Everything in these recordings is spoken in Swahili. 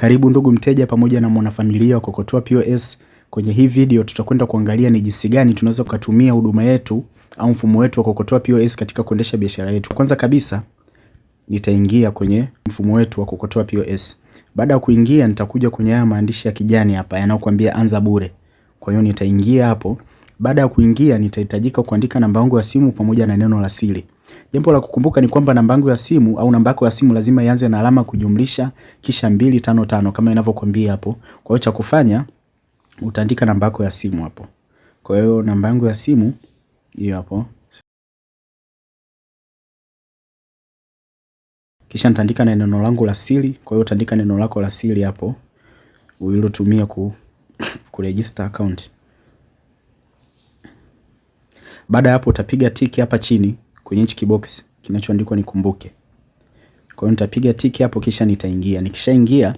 Karibu ndugu mteja pamoja na mwanafamilia wa Kokotoa POS. Kwenye hii video tutakwenda kuangalia ni jinsi gani tunaweza kutumia huduma yetu au mfumo wetu wa Kokotoa POS katika kuendesha biashara yetu. Kwanza kabisa nitaingia kwenye mfumo wetu wa Kokotoa POS. Baada ya kuingia nitakuja kwenye haya maandishi ya kijani hapa yanayokuambia anza bure. Kwa hiyo nitaingia hapo. Baada ya kuingia nitahitajika kuandika namba yangu ya simu pamoja na neno la siri. Jambo la kukumbuka ni kwamba namba yangu ya simu au namba yako ya simu lazima ianze na alama kujumlisha kisha 255 kama inavyokuambia hapo. Kwa hiyo cha kufanya utaandika namba yako ya simu hapo. Kwa hiyo namba yangu ya simu hiyo hapo. Kisha nitaandika na neno langu la siri. Kwa hiyo utaandika neno lako la siri hapo ulilotumia kuregister account. Baada hapo utapiga tiki hapa chini kwenye hichi kibox kinachoandikwa nikumbuke. Kwa hiyo nitapiga tiki hapo kisha nitaingia. Nikishaingia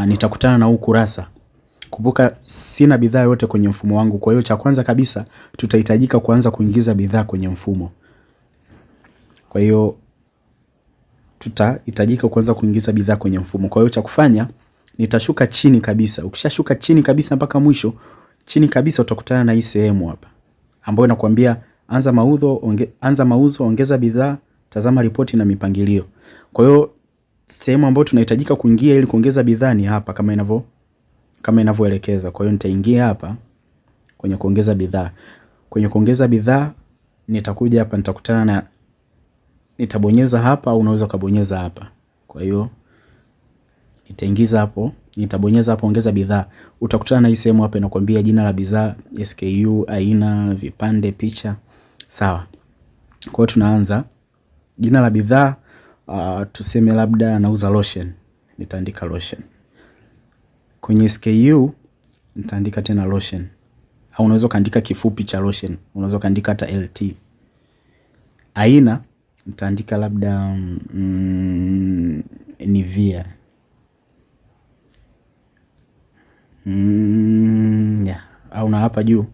nitakutana na huu kurasa. Kumbuka sina bidhaa yote kwenye mfumo wangu. Kwa hiyo cha kwanza kabisa tutahitajika kuanza kuingiza bidhaa kwenye mfumo. Kwa hiyo tutahitajika kuanza kuingiza bidhaa kwenye mfumo. Kwa hiyo cha kufanya nitashuka chini kabisa. Ukishashuka chini kabisa mpaka mwisho, chini kabisa utakutana na hii sehemu hapa ambayo inakuambia anza mauzo, ongeza bidhaa, tazama ripoti na mipangilio. Kwa hiyo sehemu ambayo tunahitajika kuingia ili kuongeza bidhaa ni hapa kama inavyoelekeza. Kwa hiyo nitaingia hapa kwenye kuongeza bidhaa. Kwenye kuongeza bidhaa nitakuja hapa, nitakutana na nitabonyeza hapa au unaweza kubonyeza hapa. Kwa hiyo nitaingiza hapo, nitabonyeza hapo ongeza bidhaa. Utakutana na hii sehemu hapa inakwambia jina la bidhaa, SKU, aina, vipande, picha. Sawa. Kwa hiyo tunaanza. Jina la bidhaa tuseme labda nauza lotion. Nitaandika lotion. Kwenye SKU nitaandika tena lotion. Au unaweza kaandika kifupi cha lotion. Unaweza kaandika hata LT. Aina nitaandika labda Nivea. Yeah. Au na hapa juu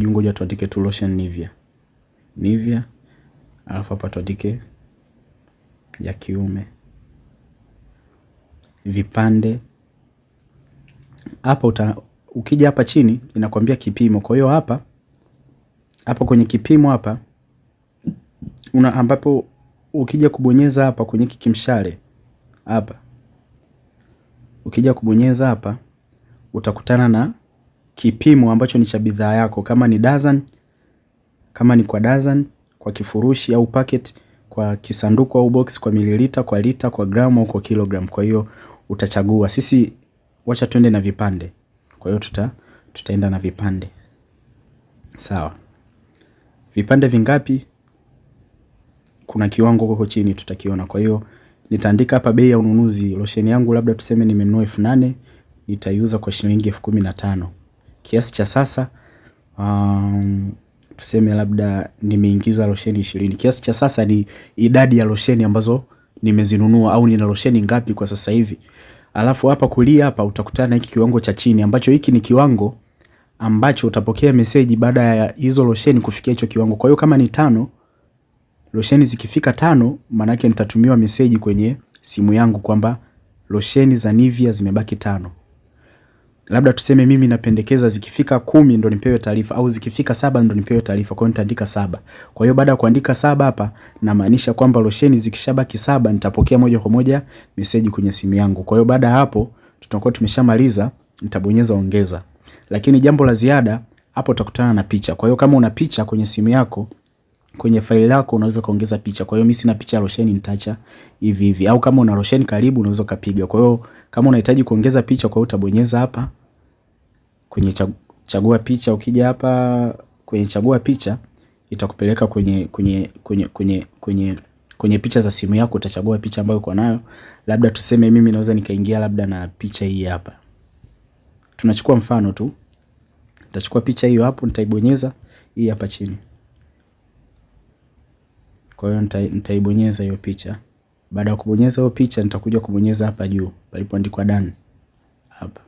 ngoja tuandike tu lotion Nivea. Alafu hapa tuandike ya kiume. Vipande. Hapa ukija hapa chini inakwambia kipimo. Kwa hiyo hapa kwenye kipimo hapa ambapo ukija kubonyeza hapa kwenye kimshale hapa. Ukija kubonyeza hapa utakutana na kipimo ambacho ni cha bidhaa yako, kama ni dozen, kama ni kwa dozen, kwa kifurushi au packet, kwa kisanduku au box, kwa mililita, kwa lita, kwa gramu au kwa kilogram. Kwa hiyo utachagua. Sisi wacha tuende na vipande. Kwa hiyo tutaenda na vipande. Sawa. Vipande vingapi? Kuna kiwango huko chini tutakiona. Kwa hiyo nitaandika hapa bei ya ununuzi. Lotion yangu labda tuseme nimenunua 8,000, nitaiuza kwa shilingi 15,000. Kiasi cha sasa tuseme labda nimeingiza lotion 20. Kiasi cha sasa ni idadi ya lotion ambazo nimezinunua au nina lotion ngapi kwa sasa hivi. Alafu hapa kulia hapa utakutana na hiki kiwango cha chini ambacho hiki ni kiwango ambacho utapokea message baada ya hizo lotion kufikia hicho kiwango. Kwa hiyo kama ni 5, lotion zikifika 5 maana yake nitatumiwa message kwenye simu yangu kwamba lotion za Nivea zimebaki 5. Labda tuseme mimi napendekeza zikifika 10 ndo nipewe taarifa au zikifika 7 ndo nipewe taarifa. Kwa hiyo nitaandika 7. Kwa hiyo baada ya kuandika 7 hapa na maanisha kwamba lotion zikishabaki 7 nitapokea moja kwa moja message kwenye simu yangu. Kwa hiyo baada hapo tutakuwa tumeshamaliza, nitabonyeza ongeza. Lakini jambo la ziada hapo utakutana na picha. Kwa hiyo kama una picha kwenye simu yako, kwenye faili lako unaweza kaongeza picha. Kwa hiyo mimi sina picha ya lotion, nitaacha hivi. Au kama una lotion karibu unaweza kupiga. Kwa hiyo kama unahitaji kuongeza picha, kwa hiyo utabonyeza hapa kwenye chagua picha. Ukija hapa kwenye chagua picha itakupeleka kwenye picha za simu yako. Utachagua picha ambayo uko nayo. Labda tuseme mimi naweza nikaingia labda na picha hii hapa. Tunachukua mfano tu. Nitachukua picha hiyo hapo, nitaibonyeza hii hapa chini. Kwa hiyo nitaibonyeza hiyo picha. Baada ya kubonyeza hiyo picha nitakuja kubonyeza hapa juu palipoandikwa done hapa.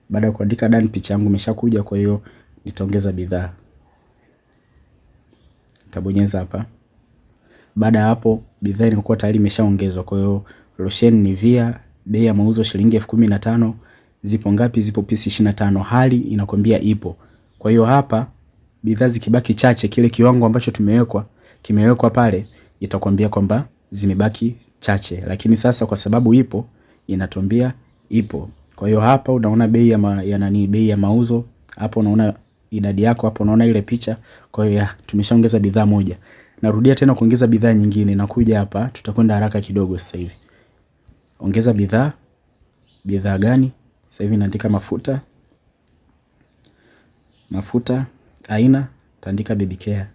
Baada ya kuandika done picha yangu imeshakuja. Kwa hiyo nitaongeza bidhaa. Nitabonyeza hapa. Baada ya hapo bidhaa inakuwa tayari imeshaongezwa. Kwa hiyo lotion Nivea, bei ya mauzo shilingi 15,000. Zipo ngapi? Zipo pisi 25. Hali inakwambia ipo. Kwa hiyo hapa bidhaa zikibaki chache, kile kiwango ambacho kimewekwa pale itakwambia kwamba zimebaki chache, lakini sasa kwa sababu ipo inatuambia ipo. Kwa hiyo hapa unaona bei bei ya mauzo, hapo unaona idadi yako, hapo unaona ile picha. Kwa hiyo tumeshaongeza bidhaa moja. Narudia tena kuongeza bidhaa nyingine, nakuja hapa, tutakwenda haraka kidogo sasa hivi. Ongeza bidhaa. Bidhaa gani? Sasa hivi naandika mafuta. Aina taandika baby care.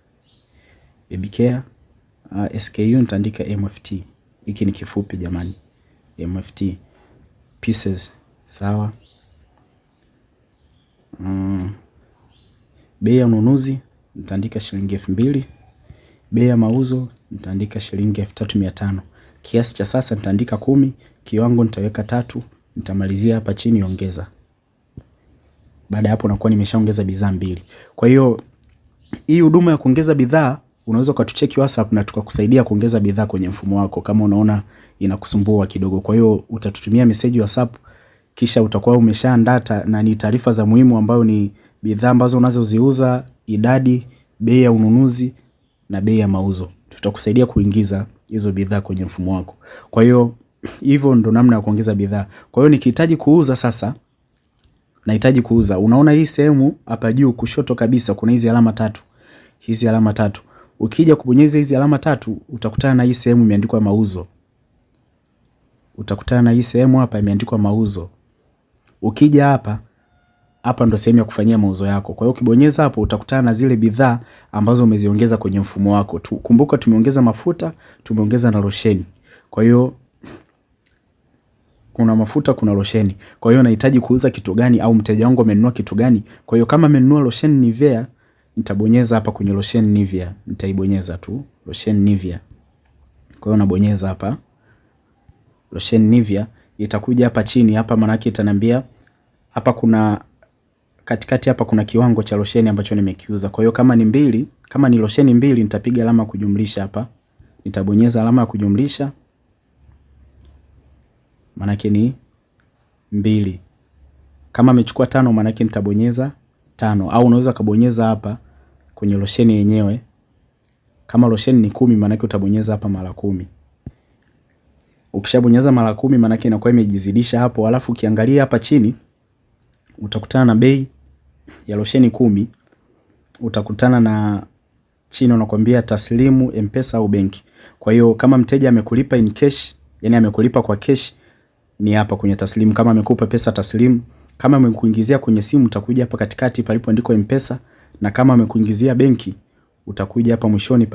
SKU nitaandika MFT. Hiki ni kifupi jamani. MFT. Pieces. Sawa. Bei ya ununuzi nitaandika shilingi 2,000. Bei ya mauzo nitaandika shilingi 3,500. Kiasi cha sasa nitaandika 10, kiwango nitaweka 3, nitamalizia hapa chini ongeza. Baada hapo nakuwa nimeshaongeza bidhaa 2. Kwa hiyo hii huduma ya kuongeza bidhaa unaweza ukatucheki WhatsApp na tukakusaidia kuongeza bidhaa kwenye mfumo wako kama unaona inakusumbua kidogo. Kwa hiyo utatutumia message WhatsApp, kisha utakuwa umeshaandaa na ni taarifa za muhimu ambayo ni bidhaa ambazo unazoziuza, idadi, bei ya ununuzi na bei ya mauzo. Tutakusaidia kuingiza hizo bidhaa kwenye mfumo wako. Kwa hiyo hivyo ndo namna ya kuongeza bidhaa. Kwa hiyo nikihitaji kuuza sasa, nahitaji kuuza. Unaona hii sehemu hapa juu kushoto kabisa kuna hizi alama 3. Hizi alama 3. Ukija kubonyeza hizi alama 3 utakutana na hii sehemu imeandikwa mauzo. Utakutana na hii sehemu hapa imeandikwa mauzo. Ukija hapa ndo sehemu ya kufanyia mauzo yako. Kwa hiyo ukibonyeza hapo utakutana na zile bidhaa ambazo umeziongeza kwenye mfumo wako. Kumbuka tumeongeza mafuta, tumeongeza na losheni. Kwa hiyo kuna mafuta, kuna losheni. Kwa hiyo nahitaji kuuza kitu gani au mteja wangu amenunua kitu gani? Kwa hiyo kama amenunua losheni Nivea, nitabonyeza hapa kwenye losheni Nivea. Nitaibonyeza tu losheni Nivea. Kwa hiyo nabonyeza hapa losheni Nivea, itakuja hapa chini hapa, maana yake itaniambia hapa kuna katikati hapa kuna kiwango cha losheni ambacho nimekiuza. Kwa hiyo kama ni 2, kama ni losheni 2 nitapiga alama kujumlisha hapa. Nitabonyeza alama ya kujumlisha. Maana yake ni 2. Kama amechukua 5 maana yake nitabonyeza 5, au unaweza kubonyeza hapa kwenye losheni yenyewe. Kama losheni ni 10 maana yake utabonyeza hapa mara 10. Ukishabonyeza mara 10 maana yake inakuwa imejizidisha hapo. Alafu ukiangalia hapa chini utakutana na bei ya losheni 10. Utakutana na chini unakwambia taslimu, M-Pesa au benki. Kwa hiyo kama mteja amekulipa in cash, yani amekulipa kwa cash, ni hapa kwenye taslimu. Kama amekupa pesa taslimu, kama amekuingizia kwenye simu utakuja hapa katikati palipoandikwa M-Pesa, na kama amekuingizia benki utakuja hapa mwishoni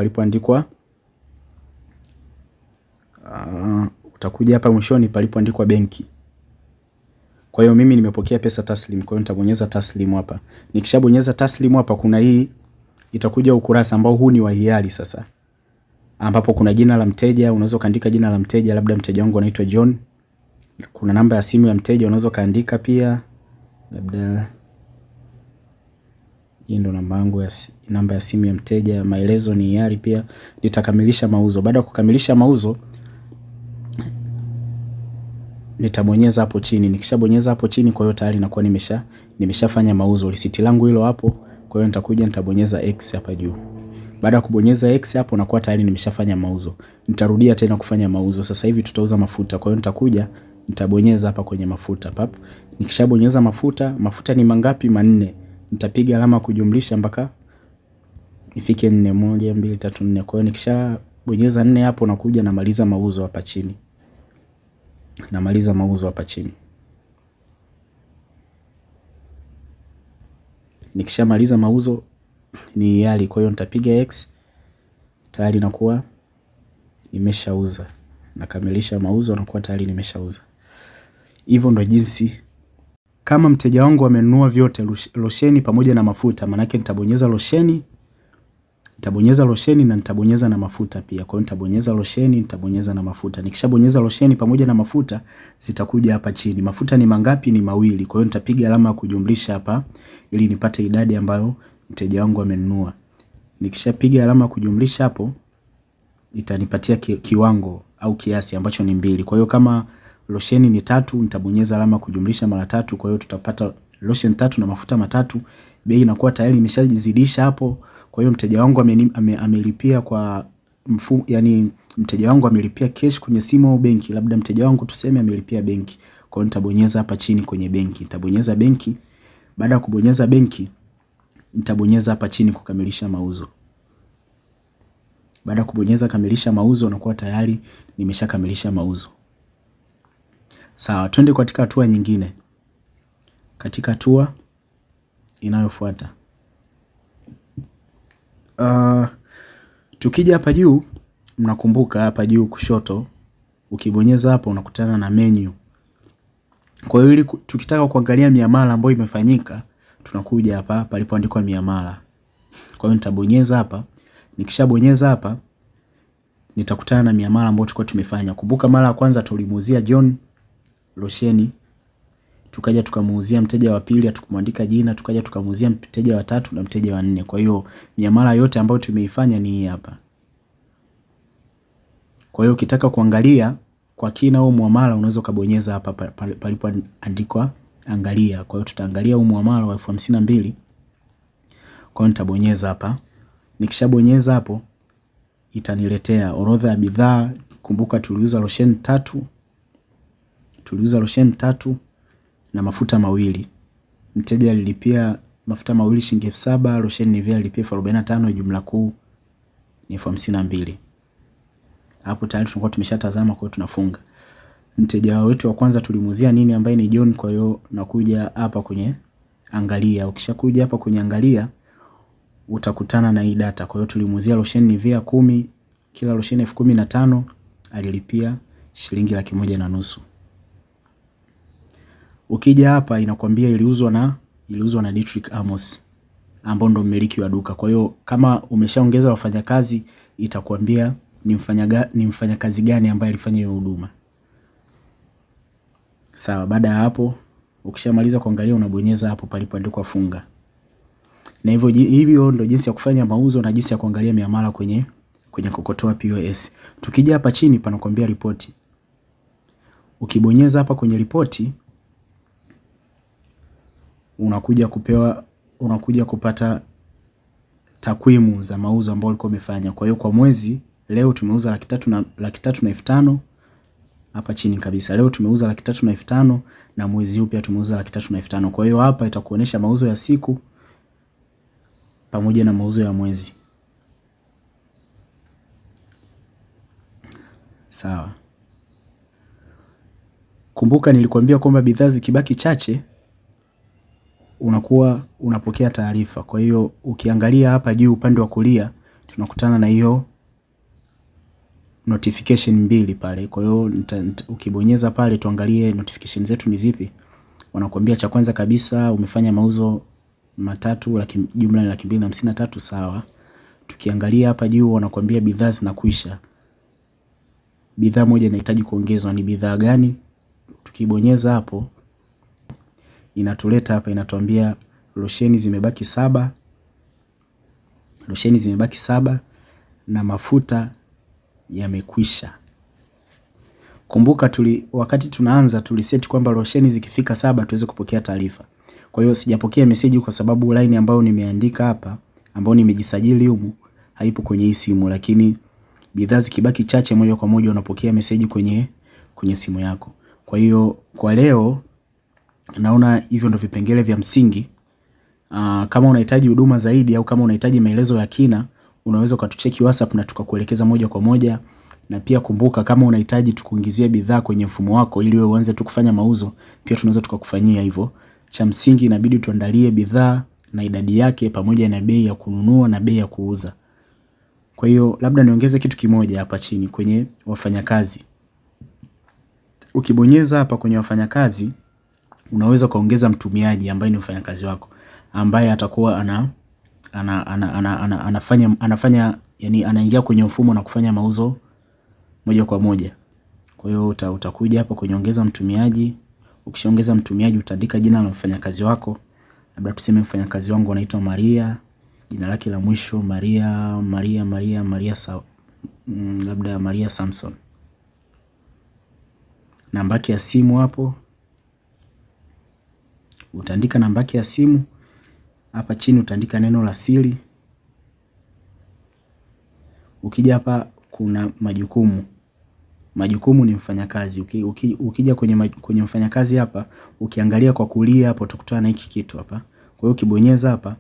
palipoandikwa benki. Kwa hiyo mimi nimepokea pesa taslim, kwa hiyo nitabonyeza taslim hapa. Nikishabonyeza taslim hapa kuna hii itakuja ukurasa ambao huu ni wa hiari sasa. Ambapo kuna jina la mteja, unaweza kaandika jina la mteja, labda mteja wangu anaitwa John. Kuna namba ya simu ya mteja unaweza kaandika pia. Labda hii ndo namba ya simu ya mteja, maelezo ni hiari pia. Nitakamilisha mauzo. Baada ya kukamilisha mauzo nitabonyeza hapo chini. Nikishabonyeza hapo chini kwa hiyo tayari nakuwa nimeshafanya mauzo. Risiti langu hilo hapo. Kwa hiyo nitakuja nitabonyeza X hapa juu. Baada ya kubonyeza X hapo nakuwa tayari nimeshafanya mauzo. Nitarudia tena kufanya mauzo. Sasa hivi tutauza mafuta. Kwa hiyo nitakuja nitabonyeza hapa kwenye mafuta pap. Nikishabonyeza mafuta ni mangapi? 4. Nitapiga alama kujumlisha mpaka ifike 4. 1 2 3 4. Kwa hiyo nikishabonyeza 4 hapo nakuja namaliza mauzo hapa chini. Namaliza mauzo hapa chini. Nikishamaliza mauzo ni hiari, kwa hiyo nitapiga X. Tayari nakuwa nimeshauza. Nakamilisha mauzo nakuwa tayari nimeshauza. Hivyo ndo jinsi kama mteja wangu amenunua vyote, losheni pamoja na mafuta, maana yake nitabonyeza losheni na nitabonyeza na mafuta pia. Kwa hiyo nitabonyeza losheni, nitabonyeza na mafuta. Nikishabonyeza losheni pamoja na mafuta zitakuja hapa chini. Mafuta ni mangapi? Ni 2. Kwa hiyo nitapiga alama ya kujumlisha hapa ili nipate idadi ambayo mteja wangu amenunua. Nikishapiga alama ya kujumlisha hapo itanipatia kiwango au kiasi ambacho ni 2. Kwa hiyo kama losheni ni 3 nitabonyeza alama kujumlisha mara 3, kwa hiyo tutapata lotion 3 na mafuta matatu. Bei inakuwa tayari imeshajizidisha hapo. Kwa hiyo mteja wangu amelipia kwa yani mteja wangu amelipia cash kwenye simu au benki. Labda mteja wangu tuseme amelipia benki. Kwa hiyo nitabonyeza hapa chini kwenye benki. Nitabonyeza benki. Baada ya kubonyeza benki, nitabonyeza hapa chini kukamilisha mauzo. Baada ya kubonyeza kamilisha mauzo, nakuwa tayari nimeshakamilisha mauzo. Sawa, twende katika hatua nyingine. Katika hatua inayofuata. Tukija hapa juu, mnakumbuka hapa juu kushoto, ukibonyeza hapa unakutana na menu. Kwa hiyo ili tukitaka kuangalia miamala ambayo imefanyika, tunakuja hapa palipoandikwa miamala. Kwa hiyo nitabonyeza hapa. Nikishabonyeza hapa, nitakutana na miamala ambayo tulikuwa tumefanya. Kumbuka mara ya kwanza tulimuuzia John losheni, tukaja tukamuuzia mteja wa pili, tukamwandika jina, tukaja tukamuuzia mteja wa 3 na mteja wa 4. Kwa hiyo miamala yote ambayo tumeifanya ni hii hapa. Kwa hiyo ukitaka kuangalia kwa kina huo muamala unaweza kubonyeza hapa palipoandikwa angalia. Kwa hiyo tutaangalia huo muamala wa 52,000. Kwa hiyo nitabonyeza hapa. Nikishabonyeza hapo itaniletea orodha ya bidhaa. Kumbuka tuliuza losheni 3. Tuliuza losheni 3 na mafuta 2. Mteja alilipia mafuta 2 shilingi 7,000, losheni Nivea alilipia 45, jumla kuu ni 52,000. Hapo tayari tunakuwa tumeshatazama, kwa hiyo tunafunga. Mteja wetu wa kwanza tulimuuzia nini ambaye ni John, kwa hiyo nakuja hapa kwenye angalia. Ukishakuja hapa kwenye angalia utakutana na hii data. Kwa hiyo tulimuuzia losheni Nivea 10, kila losheni 15,000, alilipia shilingi 1,150. Ukija hapa inakwambia iliuzwa na Dietrich Amos ambao ndo mmiliki wa duka. Kwa hiyo kama umeshaongeza wafanyakazi itakwambia ni mfanyakazi gani ambaye alifanya hiyo huduma. Sawa, baada ya hapo ukishamaliza kuangalia unabonyeza hapo palipoandikwa funga. Na hivyo ndo jinsi ya kufanya mauzo na jinsi ya kuangalia miamala kwenye Kokotoa POS. Tukija hapa chini panakuambia ripoti. Ukibonyeza hapa kwenye ripoti unakuja kupata takwimu za mauzo ambayo ulikuwa umefanya. Kwa hiyo kwa mwezi leo tumeuza 3,500 hapa chini kabisa. Leo tumeuza 3,500 na mwezi huu pia tumeuza 3,500. Kwa hiyo hapa itakuonesha mauzo ya siku pamoja na mauzo ya mwezi. Sawa. Kumbuka nilikwambia kwamba bidhaa zikibaki chache unakuwa unapokea taarifa. Kwa hiyo ukiangalia hapa juu upande wa kulia tunakutana na hiyo notification 2 pale. Kwa hiyo ukibonyeza pale tuangalie notification zetu ni zipi. Wanakuambia cha kwanza kabisa umefanya mauzo 3, jumla ni 253. Sawa. Tukiangalia hapa juu wanakuambia bidhaa zinakwisha. Bidhaa moja inahitaji kuongezwa, ni bidhaa gani? Tukibonyeza hapo inatuleta hapa, inatuambia losheni zimebaki 7. Losheni zimebaki 7 na mafuta yamekwisha. Kumbuka wakati tunaanza tuliset kwamba losheni zikifika 7 tuweze kupokea taarifa. Kwa hiyo sijapokea message kwa sababu line ambayo nimeandika hapa, ambayo nimejisajili humu, haipo kwenye hii simu, lakini bidhaa zikibaki chache moja kwa moja unapokea message kwenye simu yako. Kwa hiyo kwa leo naona hivyo ndo vipengele vya msingi. Kama unahitaji huduma zaidi au kama unahitaji maelezo ya kina, unaweza ukatucheki WhatsApp na tukakuelekeza moja kwa moja. Na pia kumbuka kama unahitaji tukuingizie bidhaa kwenye mfumo wako ili wewe uanze tu kufanya mauzo, pia tunaweza tukakufanyia hivyo. Cha msingi inabidi tuandalie bidhaa na idadi yake pamoja na bei ya kununua na bei ya kuuza. Kwa hiyo labda niongeze kitu kimoja hapa chini kwenye wafanyakazi. Ukibonyeza hapa kwenye wafanyakazi unaweza kaongeza mtumiaji ambaye ni mfanyakazi wako, ambaye atakuwa anafanya yani anaingia kwenye mfumo na kufanya mauzo moja kwa moja. Kwa hiyo utakuja hapa kwenye ongeza mtumiaji. Ukishaongeza mtumiaji utaandika jina la mfanyakazi wako. Labda tuseme mfanyakazi wangu anaitwa Maria, jina lake la mwisho labda Maria Samson. namba yake ya simu hapo. Utaandika namba yake ya simu. Hapa chini utaandika neno la siri. Ukija hapa kuna majukumu. Majukumu ni mfanyakazi. Ukija kwenye mfanyakazi hapa, ukiangalia kwa kulia hapo utakutana na hiki kitu hapa. Kwa hiyo ukibonyeza hapa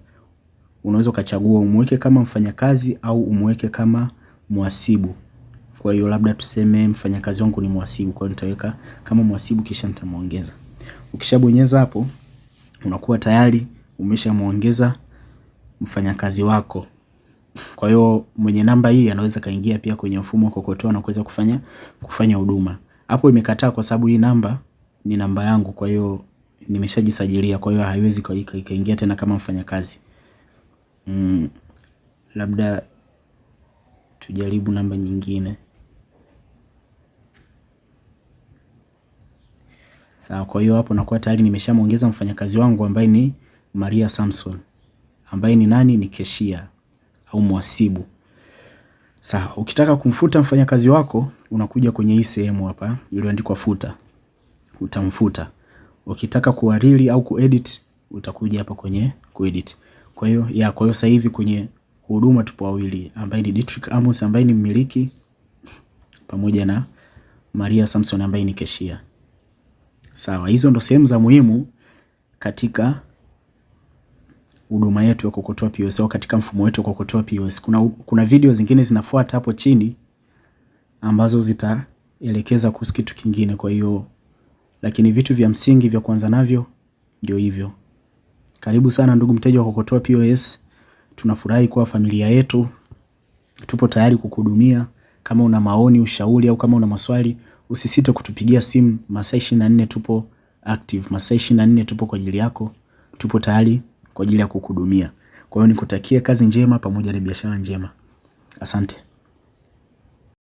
unaweza ukachagua umweke kama mfanyakazi au umweke kama mhasibu. Kwa hiyo labda tuseme mfanyakazi wangu ni mhasibu, kwa hiyo nitaweka kama mhasibu kisha nitamuongeza. Ukishabonyeza hapo unakuwa tayari umeshamuongeza mfanyakazi wako. Kwa hiyo mwenye namba hii anaweza kaingia pia kwenye mfumo wa kokotoa na kuweza kufanya huduma. Hapo imekataa kwa sababu hii namba ni namba yangu, kwa hiyo nimeshajisajilia, kwa hiyo haiwezi kaingia tena kama mfanyakazi. Labda tujaribu namba nyingine. Sawa, kwa hiyo hapo nakuwa tayari nimeshamuongeza mfanyakazi wangu ambaye ni Maria Samson, ambaye ni nani? Ni keshia au mhasibu. Sawa, ukitaka kumfuta mfanyakazi wako unakuja kwenye hii sehemu hapa iliyoandikwa futa. Utamfuta. Ukitaka kuhariri au kuedit utakuja hapa kwenye kuedit. Kwa hiyo sasa hivi kwenye huduma tupo wawili, ambaye ni Dietrich Amos ambaye ni mmiliki pamoja na Maria Samson ambaye ni keshia. Sawa, hizo ndo sehemu za muhimu katika huduma yetu ya kokotoa POS au katika mfumo wetu wa kokotoa POS. Kuna video zingine zinafuata hapo chini ambazo zitaelekeza kuhusu kitu kingine, kwa hiyo lakini vitu vya msingi vya kuanza navyo ndio hivyo. Karibu sana ndugu mteja wa kokotoa POS. Tunafurahi kuwa familia yetu. Tupo tayari kukuhudumia. Kama una maoni, ushauri au kama una maswali, usisite kutupigia simu. Masaa 24 tupo active. Masaa 24 tupo kwa ajili yako. Tupo tayari kwa ajili ya kukuhudumia. Kwa hiyo nikutakie kazi njema pamoja na biashara njema. Asante.